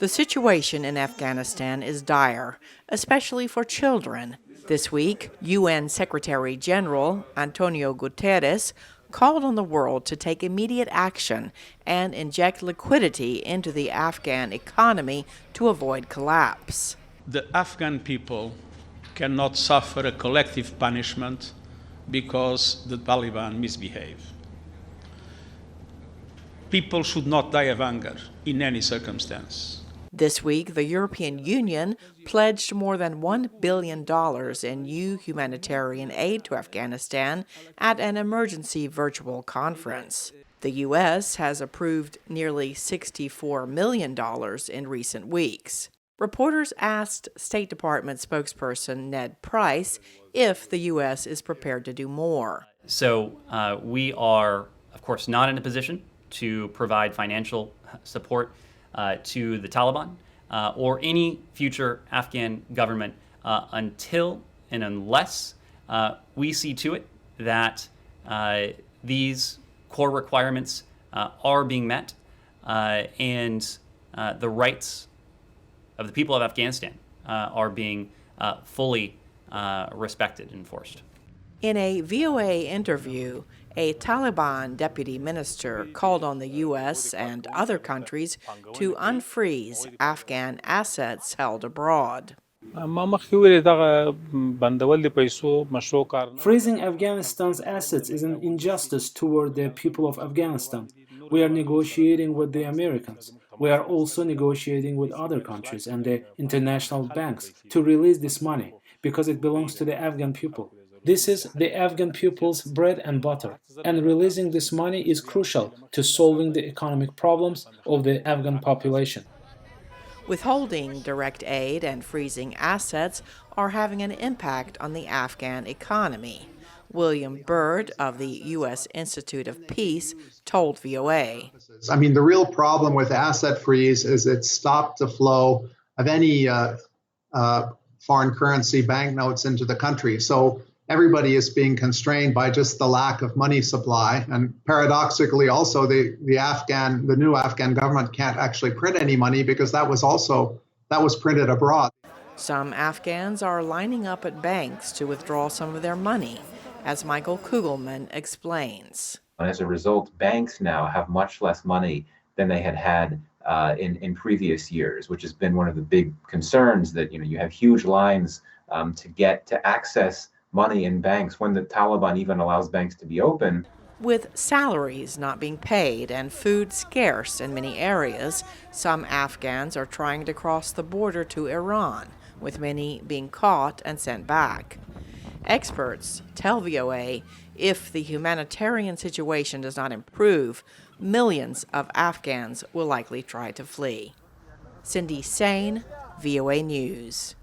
The situation in Afghanistan is dire, especially for children. This week, UN Secretary General Antonio Guterres called on the world to take immediate action and inject liquidity into the Afghan economy to avoid collapse. The Afghan people cannot suffer a collective punishment because the Taliban misbehave. People should not die of hunger in any circumstance. This week, the European Union pledged more than $1 billion in new humanitarian aid to Afghanistan at an emergency virtual conference. The U.S. has approved nearly $64 million in recent weeks. Reporters asked State Department spokesperson Ned Price if the U.S. is prepared to do more. So we are, of course, not in a position to provide financial support to the Taliban or any future Afghan government until and unless we see to it that these core requirements are being met and the rights of the people of Afghanistan are being fully respected and enforced. In a VOA interview, a Taliban deputy minister called on the U.S. and other countries to unfreeze Afghan assets held abroad. Freezing Afghanistan's assets is an injustice toward the people of Afghanistan. We are negotiating with the Americans. We are also negotiating with other countries and the international banks to release this money because it belongs to the Afghan people. This is the Afghan people's bread and butter, and releasing this money is crucial to solving the economic problems of the Afghan population. Withholding direct aid and freezing assets are having an impact on the Afghan economy. William Byrd of the U.S. Institute of Peace told VOA. I mean, the real problem with asset freeze is it stopped the flow of any foreign currency banknotes into the country. So everybody is being constrained by just the lack of money supply. And paradoxically, also, the new Afghan government can't actually print any money because that was printed abroad. Some Afghans are lining up at banks to withdraw some of their money, as Michael Kugelman explains. As a result, banks now have much less money than they had in previous years, which has been one of the big concerns, that you have huge lines to access money in banks when the Taliban even allows banks to be open. With salaries not being paid and food scarce in many areas, some Afghans are trying to cross the border to Iran, with many being caught and sent back. Experts tell VOA if the humanitarian situation does not improve, millions of Afghans will likely try to flee. Cindy Sain, VOA News.